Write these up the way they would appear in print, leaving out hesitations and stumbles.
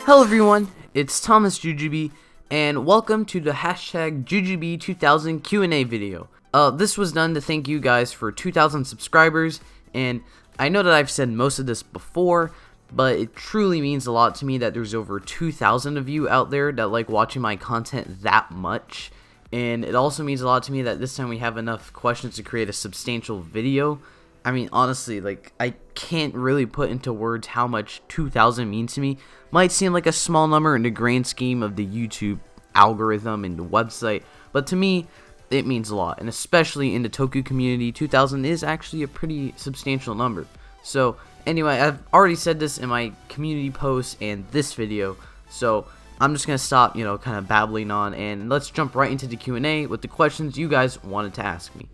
Hello everyone, it's thomasjujube, and welcome to the hashtag jujube2000 Q&A video. This was done to thank you guys for 2,000 subscribers, and I know that I've said most of this before, but it truly means a lot to me that there's over 2,000 of you out there that like watching my content that much. And it also means a lot to me that this time we have enough questions to create a substantial video. I mean, honestly, like, I can't really put into words how much 2,000 means to me. Might seem like a small number in the grand scheme of the YouTube algorithm and the website, but to me, it means a lot. And especially in the Toku community, 2,000 is actually a pretty substantial number. So, anyway, I've already said this in my community post and this video, so I'm just going to stop, kind of babbling on, and let's jump right into the Q&A with the questions you guys wanted to ask me.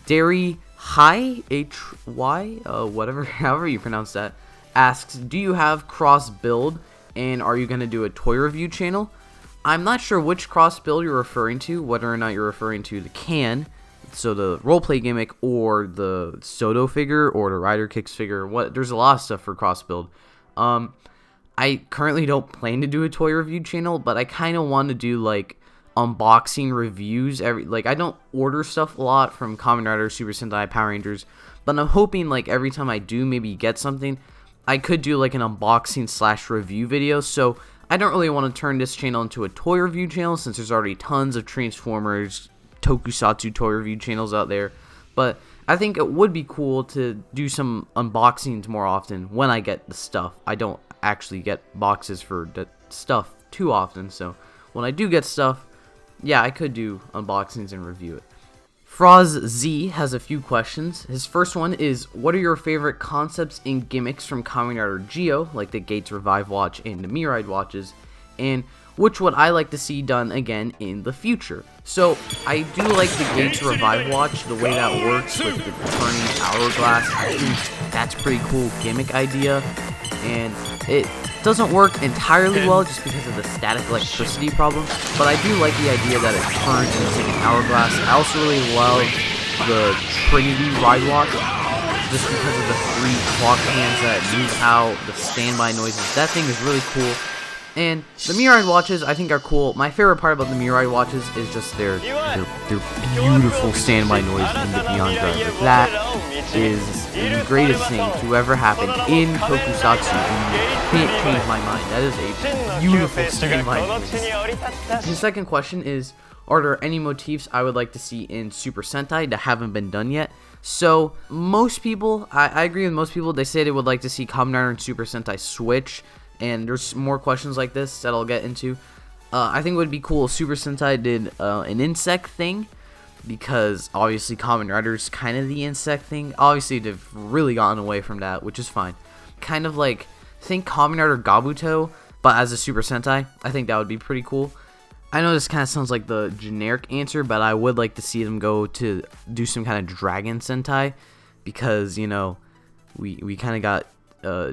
Dairy Hi HY, whatever, however you pronounce that, asks, do you have cross build, and are you going to do a toy review channel? I'm not sure which cross build you're referring to, whether or not you're referring to the can, so the roleplay gimmick, or the Soto figure, or the Rider Kicks figure. There's a lot of stuff for cross build. I currently don't plan to do a toy review channel, but I kind of want to do like unboxing reviews. I don't order stuff a lot from Kamen Rider, Super Sentai, Power Rangers, but I'm hoping like every time I do maybe get something, I could do like an unboxing / review video. So I don't really want to turn this channel into a toy review channel since there's already tons of Transformers, Tokusatsu toy review channels out there, but I think it would be cool to do some unboxings more often when I get the stuff. I don't actually get boxes for the stuff too often, so when I do get stuff, yeah, I could do unboxings and review it. Froz Z has a few questions. His first one is, what are your favorite concepts and gimmicks from Kamen Rider Geo, like the Gates Revive watch and the Mirai watches, and which would I like to see done again in the future? So, I do like the Gates Revive watch, the way that works with the turning hourglass. I think that's a pretty cool gimmick idea, and it doesn't work entirely well just because of the static electricity problem, but I do like the idea that it turns into an hourglass. I also really love the Trinity Ride Watch, just because of the 3 clock hands that move out, the standby noises. That thing is really cool. And the Mirai watches I think are cool. My favorite part about the Mirai watches is just their beautiful standby noise in the Beyond Drive. That is the greatest thing to ever happen in Tokusatsu, and you can't change my mind. That is a beautiful standby noise. The second question is, are there any motifs I would like to see in Super Sentai that haven't been done yet? So, most people, I agree with most people, they say they would like to see Kamen Rider and Super Sentai switch, and there's more questions like this that I'll get into. I think it would be cool if Super Sentai did an insect thing, because obviously Kamen Rider's kind of the insect thing. Obviously, they've really gotten away from that, which is fine. Kind of like, think Kamen Rider Gabuto, but as a Super Sentai. I think that would be pretty cool. I know this kind of sounds like the generic answer, but I would like to see them go to do some kind of Dragon Sentai, because, we kind of got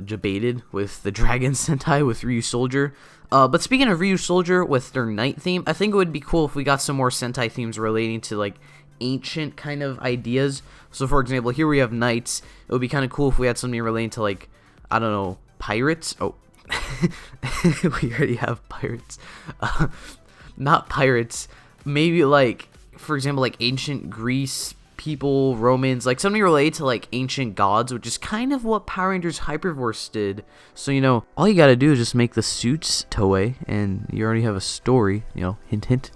debated with the Dragon Sentai with Ryu Soldier. But speaking of Ryu Soldier with their night theme, I think it would be cool if we got some more Sentai themes relating to like ancient kind of ideas. So for example, here we have knights. It would be kind of cool if we had something relating to like, I don't know, pirates. Oh, we already have pirates. Not pirates. Maybe like, for example, like ancient Greece people, Romans, like something related to like ancient gods, which is kind of what Power Rangers Hyperforce did. So, all you gotta do is just make the suits, Toei, and you already have a story, hint hint.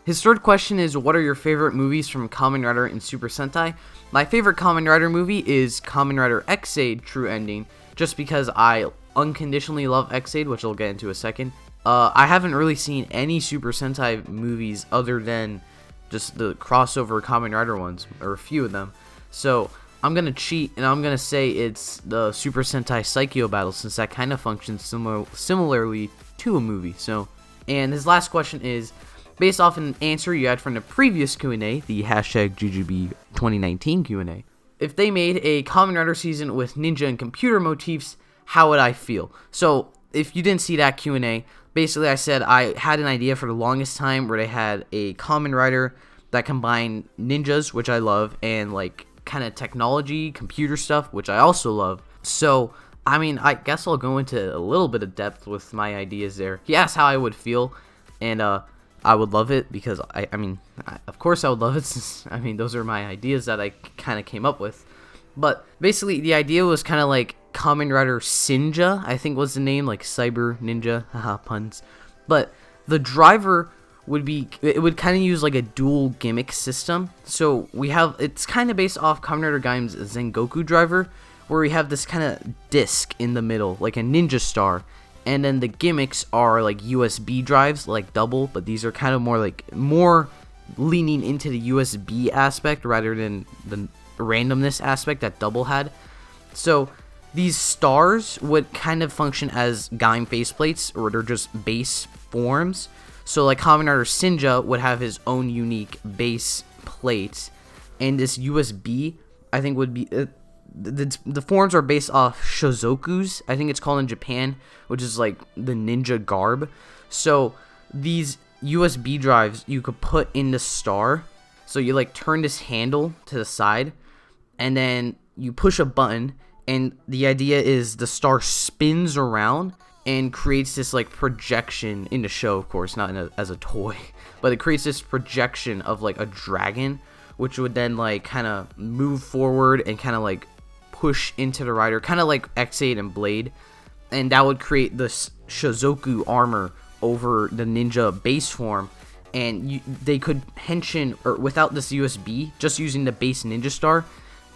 His third question is, what are your favorite movies from Kamen Rider and Super Sentai? My favorite Kamen Rider movie is Kamen Rider X-Aid True Ending, just because I unconditionally love X-Aid, which I'll get into in a second. I haven't really seen any Super Sentai movies other than just the crossover Kamen Rider ones, or a few of them. So I'm gonna cheat, and I'm gonna say it's the Super Sentai Psycho Battle, since that kind of functions similarly to a movie. So, and his last question is, based off an answer you had from the previous Q&A, the hashtag jujube2019 Q&A, if they made a Kamen Rider season with ninja and computer motifs, how would I feel? So, if you didn't see that Q&A, basically I said I had an idea for the longest time where they had a Kamen Rider that combined ninjas, which I love, and like kind of technology, computer stuff, which I also love. So, I mean, I guess I'll go into a little bit of depth with my ideas there. He asked how I would feel, and I would love it because, of course I would love it since, those are my ideas that I kind of came up with. But basically, the idea was kind of like Kamen Rider Sinja, I think was the name, like Cyber Ninja, haha, puns. But the driver would kind of use like a dual gimmick system. So it's kind of based off Kamen Rider Gaim's Zengoku driver, where we have this kind of disc in the middle, like a ninja star, and then the gimmicks are like USB drives, like double, but these are kind of more leaning into the USB aspect rather than the randomness aspect that double had. So these stars would kind of function as Gaim faceplates, or they're just base forms. So like Kamen Rider Sinja would have his own unique base plate, and this USB, I think, would be the forms are based off shozokus, I think it's called in Japan, which is like the ninja garb. So these USB drives you could put in the star. So you like turn this handle to the side, and then you push a button, and the idea is the star spins around and creates this like projection in the show, of course, not as a toy, but it creates this projection of like a dragon, which would then like kind of move forward and kind of like push into the rider, kind of like X8 and Blade, and that would create this Shizoku armor over the ninja base form. And they could henshin, or without this USB, just using the base ninja star,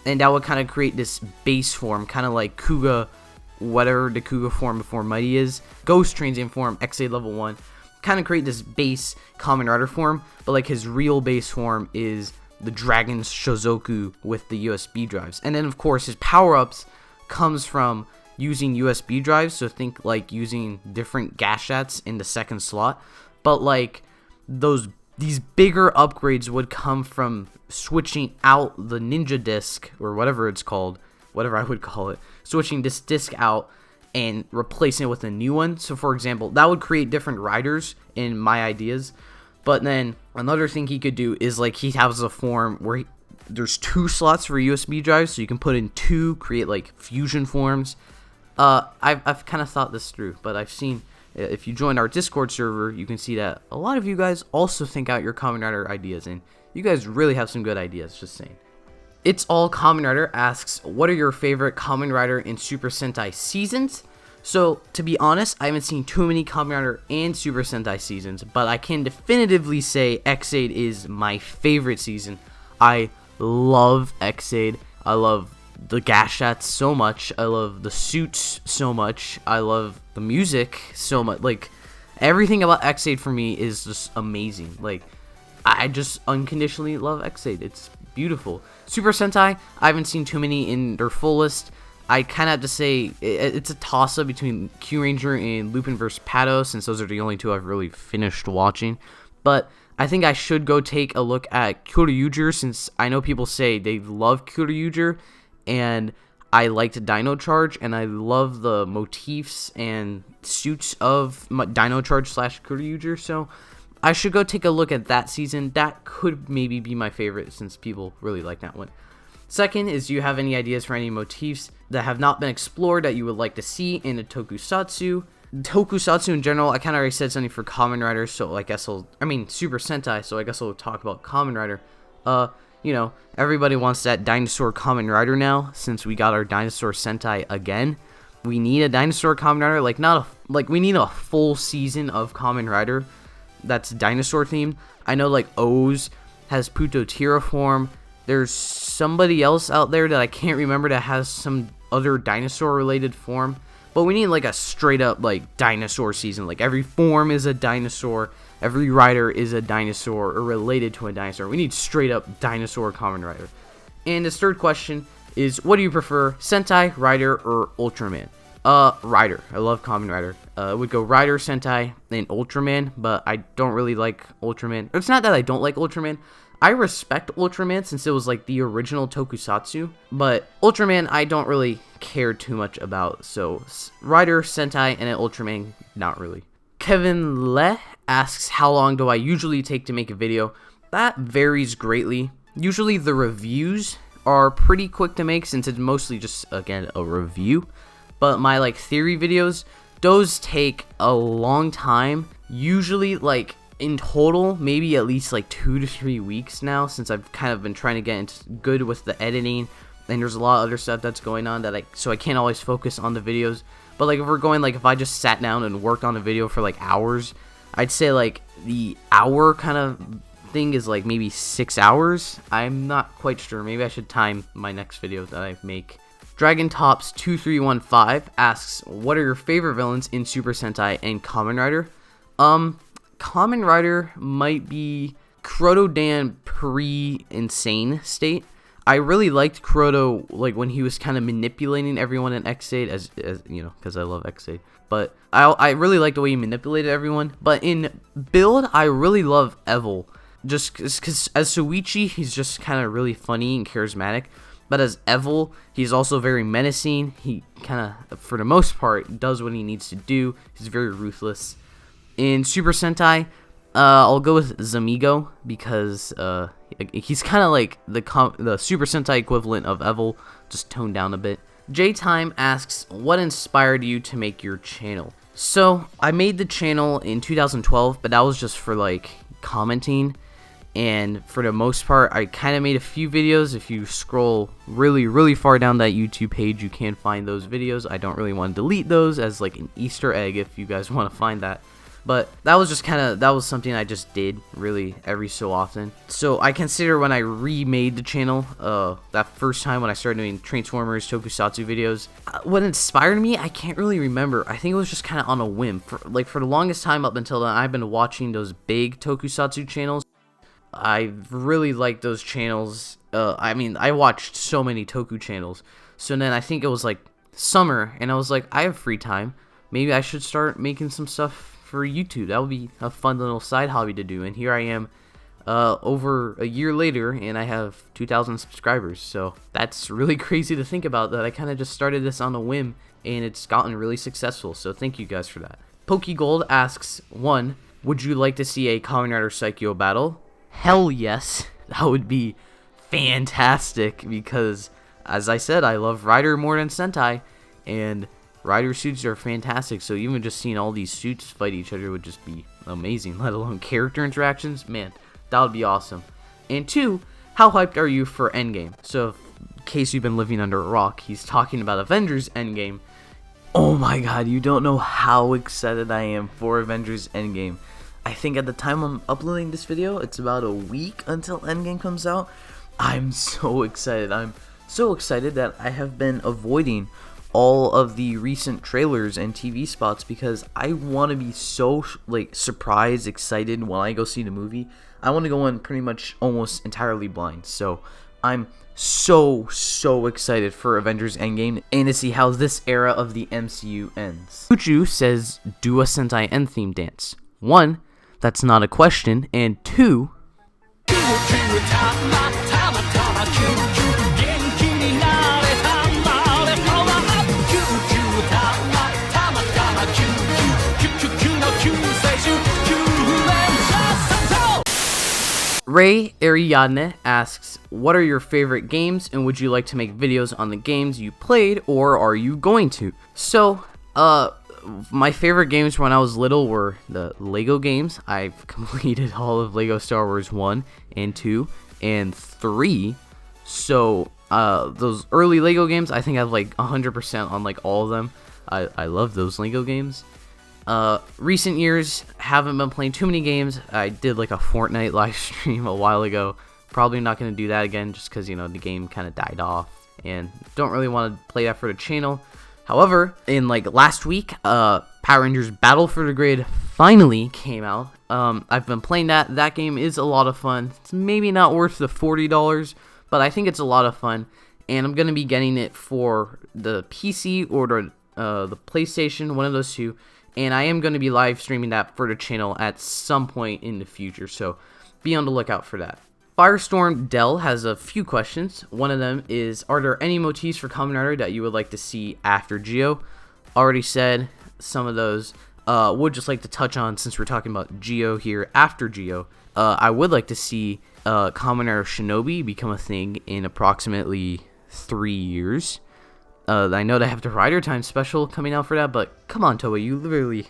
and that would kind of create this base form, kind of like Kuga, whatever the Kuga form before Mighty is, Ghost Transient form, X8 level 1, kind of create this base Kamen Rider form, but like his real base form is the Dragon's Shozoku with the USB drives. And then of course his power-ups comes from using USB drives, so think like using different gashats in the second slot, but like these bigger upgrades would come from switching out the ninja disc, or whatever it's called, whatever I would call it, switching this disc out and replacing it with a new one. So for example, that would create different riders in my ideas. But then another thing he could do is like he has a form where there's 2 slots for USB drives, so you can put in 2, create like fusion forms. I've kind of thought this through, but I've seen, if you join our Discord server, you can see that a lot of you guys also think out your Kamen Rider ideas, and you guys really have some good ideas, just saying. It's All Kamen Rider asks, what are your favorite Kamen Rider and Super Sentai seasons? So, to be honest, I haven't seen too many Kamen Rider and Super Sentai seasons, but I can definitively say X8 is my favorite season. I love X8. I love the gashats so much. I love the suits so much. I love the music so much. Like, everything about X8 for me is just amazing. Like, I just unconditionally love X8. It's beautiful. Super Sentai, I haven't seen too many in their fullest. I kind of have to say it's a toss-up between Q-Ranger and Lupin vs. Pato, since those are the only 2 I've really finished watching. But I think I should go take a look at Kyoryuger, since I know people say they love Kyoryuger, and I liked Dino Charge, and I love the motifs and suits of Dino Charge / Kyoryuger, so I should go take a look at that season. That could maybe be my favorite, since people really like that one. Second is, do you have any ideas for any motifs that have not been explored that you would like to see in a tokusatsu? Tokusatsu in general, I kind of already said something for Kamen Rider, so I guess Super Sentai, so I guess I'll talk about Kamen Rider. You know, everybody wants that dinosaur Kamen Rider now, since we got our dinosaur Sentai again. We need a dinosaur Kamen Rider, we need a full season of Kamen Rider that's dinosaur themed. I know like O's has Putotira form. There's somebody else out there that I can't remember that has some other dinosaur related form, but we need like a straight up like dinosaur season. Like every form is a dinosaur, every rider is a dinosaur or related to a dinosaur. We need straight up dinosaur Kamen Rider. And this third question is, what do you prefer, Sentai, Rider, or Ultraman? Rider. I love Kamen Rider. It would go Rider, Sentai, and Ultraman, but I don't really like Ultraman. It's not that I don't like Ultraman. I respect Ultraman since it was like the original tokusatsu, but Ultraman I don't really care too much about, so Rider, Sentai, and an Ultraman, not really. Kevin Le asks, how long do I usually take to make a video? That varies greatly. Usually the reviews are pretty quick to make since it's mostly just, again, a review. But my like theory videos, those take a long time. Usually like in total, maybe at least like 2 to 3 weeks now, since I've kind of been trying to get into good with the editing, and there's a lot of other stuff that's going on that so I can't always focus on the videos. But like if I just sat down and worked on a video for like hours, I'd say like the hour kind of thing is like maybe 6 hours. I'm not quite sure. Maybe I should time my next video that I make. Dragon Tops 2315 asks, what are your favorite villains in Super Sentai and Kamen Rider? Kamen Rider might be Kuroto-dan pre-insane state. I really liked Kuroto, like when he was kind of manipulating everyone in X8, as you know, because I love X8. But I really like the way he manipulated everyone. But in build, I really love Evil, just because as Soichi, he's just kind of really funny and charismatic. But as Evil, he's also very menacing. He kind of, for the most part, does what he needs to do. He's very ruthless. In Super Sentai, I'll go with Zamigo because he's kind of like the Super Sentai equivalent of Evil, just toned down a bit. J-Time asks, what inspired you to make your channel? So, I made the channel in 2012, but that was just for like commenting. And for the most part, I kind of made a few videos. If you scroll really, really far down that YouTube page, you can find those videos. I don't really want to delete those as like an Easter egg if you guys want to find that. But that was just that was something I just did really every so often. So I consider when I remade the channel, that first time when I started doing Transformers Tokusatsu videos, what inspired me, I can't really remember. I think it was just kind of on a whim. For the longest time up until then, I've been watching those big Tokusatsu channels. I really like those channels. I mean, I watched so many Toku channels. So then I think it was like summer, and I was like, I have free time. Maybe I should start making some stuff for YouTube. That would be a fun little side hobby to do. And here I am, over a year later, and I have 2,000 subscribers. So that's really crazy to think about, that I kind of just started this on a whim, and it's gotten really successful. So thank you guys for that. Pokegold asks, 1, would you like to see a Kamen Rider Psycho battle? Hell yes, that would be fantastic, because as I said, I love Rider more than Sentai, and Rider suits are fantastic, so even just seeing all these suits fight each other would just be amazing, let alone character interactions. Man, that would be awesome. And 2, how hyped are you for Endgame? So in case you've been living under a rock, he's talking about Avengers Endgame. Oh my god, you don't know how excited I am for Avengers Endgame. I think at the time I'm uploading this video, it's about a week until Endgame comes out. I'm so excited. I'm so excited that I have been avoiding all of the recent trailers and TV spots because I want to be so like surprised, excited when I go see the movie. I want to go in pretty much almost entirely blind. So I'm so excited for Avengers Endgame and to see how this era of the MCU ends. Uchu says, do a Sentai end theme dance. 1, that's not a question, and 2, Ray Ariadne asks, what are your favorite games, and would you like to make videos on the games you played, or are you going to? So, my favorite games when I was little were the Lego games. I've completed all of Lego Star Wars 1 and 2 and 3. So, those early Lego games, I think I have like 100% on like all of them. I love those Lego games. Recent years, haven't been playing too many games. I did like a Fortnite live stream a while ago. Probably not going to do that again just because, you know, the game kind of died off. And don't really want to play that for the channel. However, in like last week, Power Rangers Battle for the Grid finally came out. I've been playing that. That game is a lot of fun. It's maybe not worth the $40, but I think it's a lot of fun. And I'm going to be getting it for the PC or the PlayStation, one of those two. And I am going to be live streaming that for the channel at some point in the future. So be on the lookout for that. Firestorm Dell has a few questions. One of them is, are there any motifs for Kamen Rider that you would like to see after Geo? Already said some of those. Would just like to touch on, since we're talking about Geo here, after Geo, I would like to see Kamen Rider Shinobi become a thing in approximately 3 years. I know they have the Rider Time special coming out for that, but come on, Toei,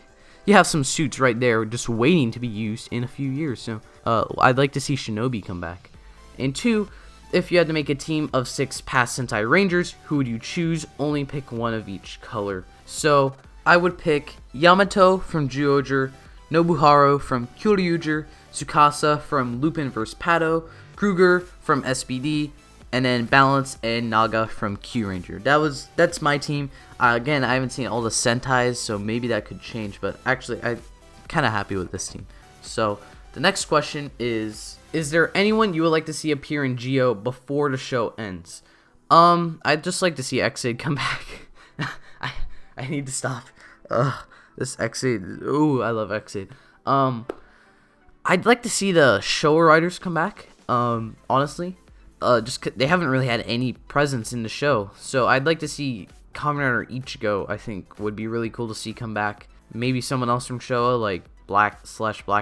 you have some suits right there just waiting to be used in a few years. So I'd like to see Shinobi come back. And 2, if you had to make a team of 6 past Sentai Rangers, who would you choose? Only pick one of each color. So I would pick Yamato from Zyuohger, Nobuharu from Kyoryuger, Tsukasa from Lupin vs. Pato, Kruger from SBD, and then Balance and Naga from Q Ranger. That's my team. Again, I haven't seen all the Sentais, so maybe that could change, but actually I'm kind of happy with this team. So the next question is there anyone you would like to see appear in Geo before the show ends? I'd just like to see X-Aid come back. I need to stop. This X-Aid. Ooh, I love X-Aid. I'd like to see the Showa Riders come back. Honestly, just 'cause they haven't really had any presence in the show, so I'd like to see Kamen Rider Ichigo. I think would be really cool to see come back. Maybe someone else from Showa, like Black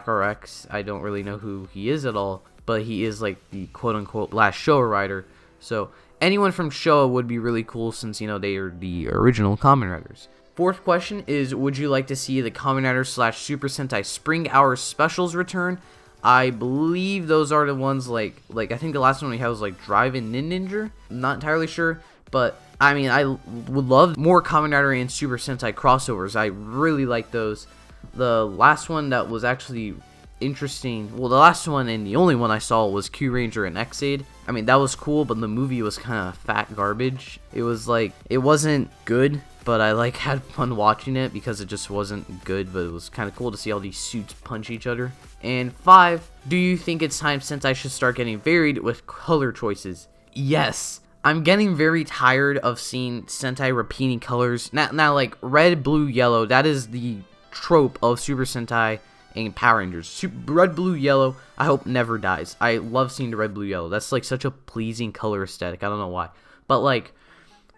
RX. I don't really know who he is at all, but he is like the quote-unquote last Showa Rider. So anyone from Showa would be really cool, since they are the original Kamen Riders. Fourth question is, would you like to see the Kamen Rider / Super Sentai Spring Hour specials return? I believe those are the ones like I think the last one we had was like Drive-In Ninja. I'm not entirely sure, but I mean, I would love more Kamen Rider and Super Sentai crossovers. I really like those. The last one that was actually interesting, well, the last one and the only one I saw was Q Ranger and X-Aid. I mean, that was cool, but the movie was kind of fat garbage. It was like, it wasn't good, but I had fun watching it because it just wasn't good, but it was kind of cool to see all these suits punch each other. And 5, do you think it's time Sentai should start getting varied with color choices? Yes. I'm getting very tired of seeing Sentai repeating colors. Now like red, blue, yellow, that is the trope of Super Sentai and Power Rangers. Red, blue, yellow, I hope never dies. I love seeing the red, blue, yellow. That's like such a pleasing color aesthetic. I don't know why. But like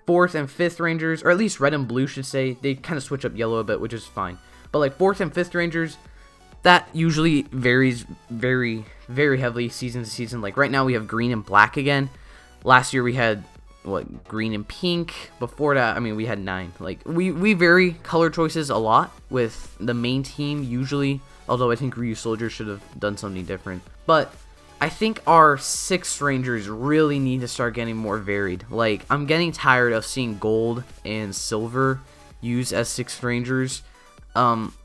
4th and 5th Rangers, or at least red and blue should say, they kind of switch up yellow a bit, which is fine. But like 4th and 5th Rangers, that usually varies very, very heavily season to season. Like right now we have green and black again. Last year we had green and pink. Before that, I mean, we had 9. Like we vary color choices a lot with the main team usually, although I think Ryu Soldier should have done something different. But I think our 6 Rangers really need to start getting more varied. Like, I'm getting tired of seeing gold and silver used as 6 Rangers.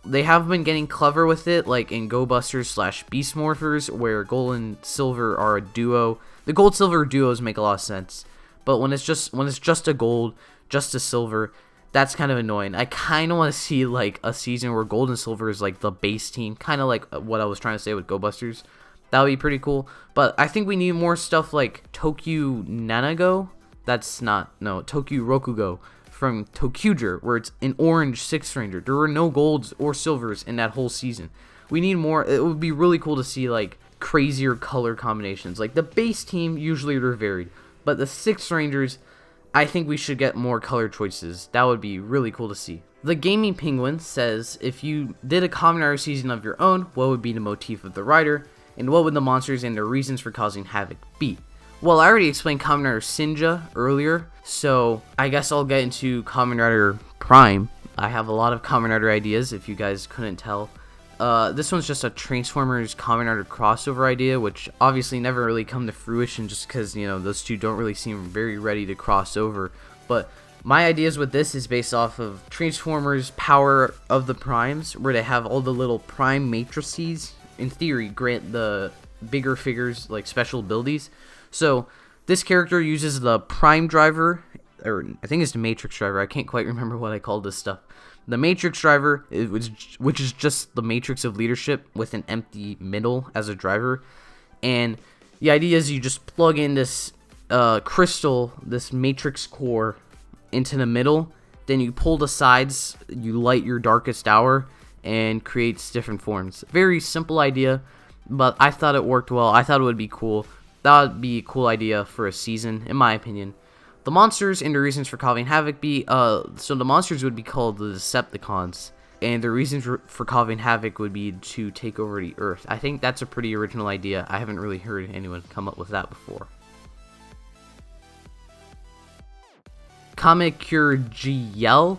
They have been getting clever with it, like in Go Busters / Beast Morphers, where gold and silver are a duo. The gold silver duos make a lot of sense, but when it's just a gold, just a silver, that's kind of annoying. I kind of want to see like a season where gold and silver is like the base team, kind of like what I was trying to say with Go Busters. That would be pretty cool. But I think we need more stuff like Tokyo Nanago. Tokyo Rokugo from Tokuger, where it's an orange 6th Ranger. There were no golds or silvers in that whole season. We need more. It would be really cool to see like crazier color combinations. Like the base team, usually they're varied, but the 6th Rangers, I think we should get more color choices. That would be really cool to see. The Gaming Penguin says, if you did a Kamen Rider season of your own, what would be the motif of the rider? And what would the monsters and their reasons for causing havoc be? Well, I already explained Kamen Rider Sinja earlier, so I guess I'll get into Kamen Rider Prime. I have a lot of Kamen Rider ideas, if you guys couldn't tell. This one's just a Transformers Kamen Rider crossover idea, which obviously never really come to fruition just because, those two don't really seem very ready to cross over. But my ideas with this is based off of Transformers Power of the Primes, where they have all the little Prime matrices, in theory, grant the bigger figures like special abilities. So this character uses the Prime Driver, or I think it's the Matrix Driver. I can't quite remember what I called this stuff. The Matrix Driver, which is just the Matrix of Leadership with an empty middle as a driver. And the idea is you just plug in this crystal, this Matrix core, into the middle. Then you pull the sides, you light your darkest hour, and creates different forms. Very simple idea, but I thought it worked well. I thought it would be cool. That would be a cool idea for a season, in my opinion. The monsters and the reasons for causing havoc be, so the monsters would be called the Decepticons. and the reason for causing havoc would be to take over the Earth. I think that's a pretty original idea. I haven't really heard anyone come up with that before. Kamekure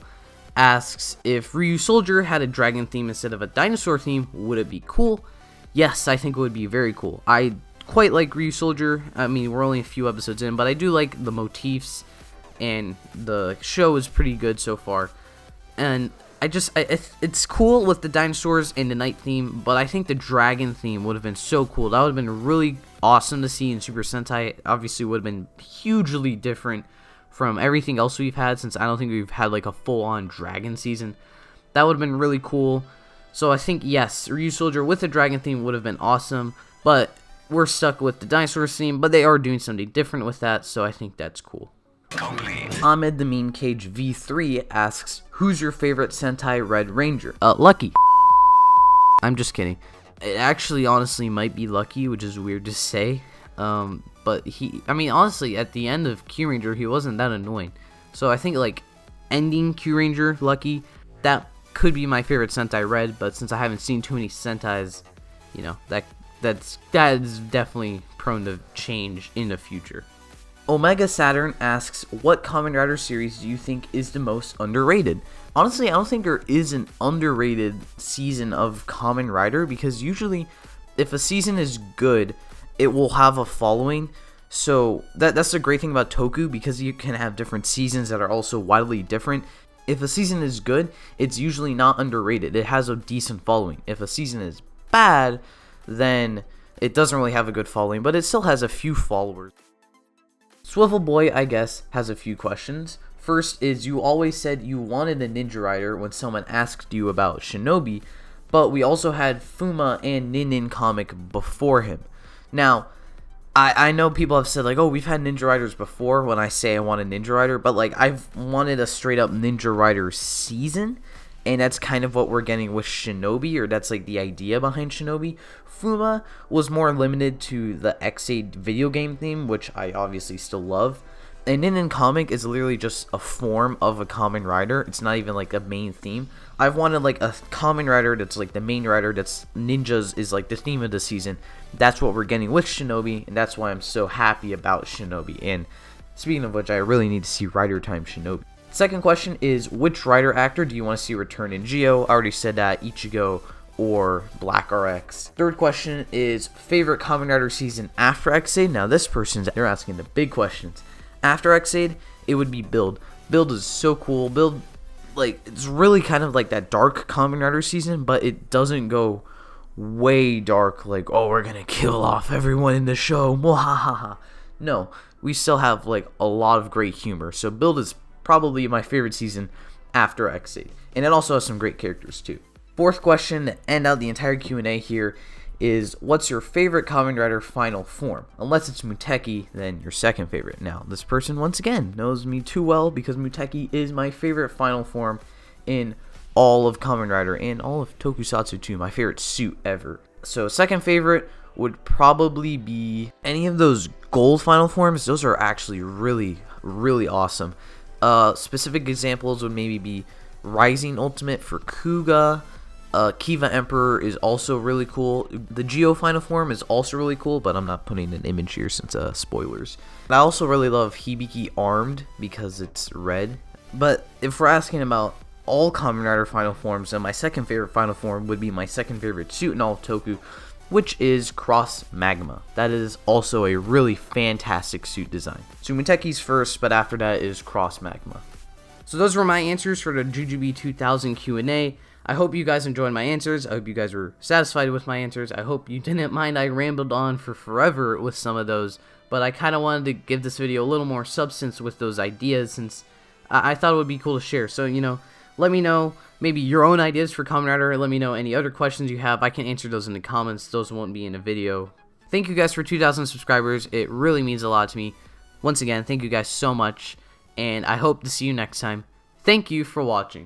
asks, if Ryu Soldier had a dragon theme instead of a dinosaur theme, would it be cool? Yes, I think it would be very cool. I quite like Ryu Soldier. I mean, we're only a few episodes in, but I do like the motifs, and the show is pretty good so far. And it's cool with the dinosaurs and the night theme, but I think the dragon theme would have been so cool. That would have been really awesome to see in Super Sentai. Obviously, would have been hugely different from everything else we've had, since I don't think we've had like a full-on dragon season. That would have been really cool. So I think, yes, Ryu Soldier with the dragon theme would have been awesome, but we're stuck with the dinosaur theme, but they are doing something different with that, so I think that's cool. Complete. Ahmed the Mean Cage V3 asks, who's your favorite Sentai Red Ranger? Lucky. I'm just kidding. It actually honestly might be Lucky, which is weird to say. But honestly, at the end of Q Ranger, he wasn't that annoying. So I think, like, ending Q Ranger, Lucky, that could be my favorite Sentai Red, but since I haven't seen too many Sentais, you know, that is definitely prone to change in the future. Omega Saturn asks, what Kamen Rider series do you think is the most underrated? Honestly, I don't think there is an underrated season of Kamen Rider, because usually if a season is good, it will have a following. So that's the great thing about Toku, because you can have different seasons that are also widely different. If a season is good, it's usually not underrated. It has a decent following. If a season is bad, then it doesn't really have a good following, but it still has a few followers. Swivel Boy, I guess, has a few questions. First is, you always said you wanted a Ninja Rider when someone asked you about Shinobi, but we also had Fuma and Nin comic before him. Now, I know people have said, like, oh, we've had Ninja Riders before when I say I want a Ninja Rider, but, like, I've wanted a straight-up Ninja Rider season, and that's kind of what we're getting with Shinobi, or that's, like, the idea behind Shinobi. Fuma was more limited to the X8 video game theme, which I obviously still love. And Nin comic is literally just a form of a Kamen Rider. It's not even, like, a main theme. I've wanted, like, a Kamen Rider that's, like, the main rider, that's ninjas is, like, the theme of the season. That's what we're getting with Shinobi, and that's why I'm so happy about Shinobi. And speaking of which, I really need to see Rider Time Shinobi. Second question is, which Rider actor do you want to see return in Geo? I already said that, Ichigo or Black RX. Third question is, favorite Kamen Rider season after X8? Now this person's, they're asking the big questions. After X8, it would be Build. Build is so cool. Build, like, it's really kind of like that dark Kamen Rider season, but it doesn't go way dark, like, oh, we're gonna kill off everyone in the show, mwahaha. No, we still have, like, a lot of great humor. So Build is probably my favorite season after X8, and it also has some great characters too. Fourth question to end out the entire Q&A here is, what's your favorite Kamen Rider final form? Unless it's Muteki, then your second favorite. Now, this person, once again, knows me too well, because Muteki is my favorite final form in all of Kamen Rider and all of Tokusatsu too. My favorite suit ever. So second favorite would probably be any of those gold final forms. Those are actually really, really awesome. Specific examples would maybe be Rising Ultimate for Kuga. Kiva Emperor is also really cool. The Geo final form is also really cool, but I'm not putting an image here since spoilers. I also really love Hibiki Armed because it's red. But if we're asking about all Kamen Rider final forms, then my second favorite final form would be my second favorite suit in all of Toku, which is Cross Magma. That is also a really fantastic suit design. So Muteki's first, but after that is Cross Magma. So those were my answers for the jujube2000 Q&A. I hope you guys enjoyed my answers. I hope you guys were satisfied with my answers. I hope you didn't mind I rambled on for forever with some of those, but I kind of wanted to give this video a little more substance with those ideas, since I thought it would be cool to share. So, you know, let me know maybe your own ideas for Kamen Rider. Let me know any other questions you have. I can answer those in the comments. Those won't be in a video. Thank you guys for 2,000 subscribers. It really means a lot to me. Once again, thank you guys so much, and I hope to see you next time. Thank you for watching.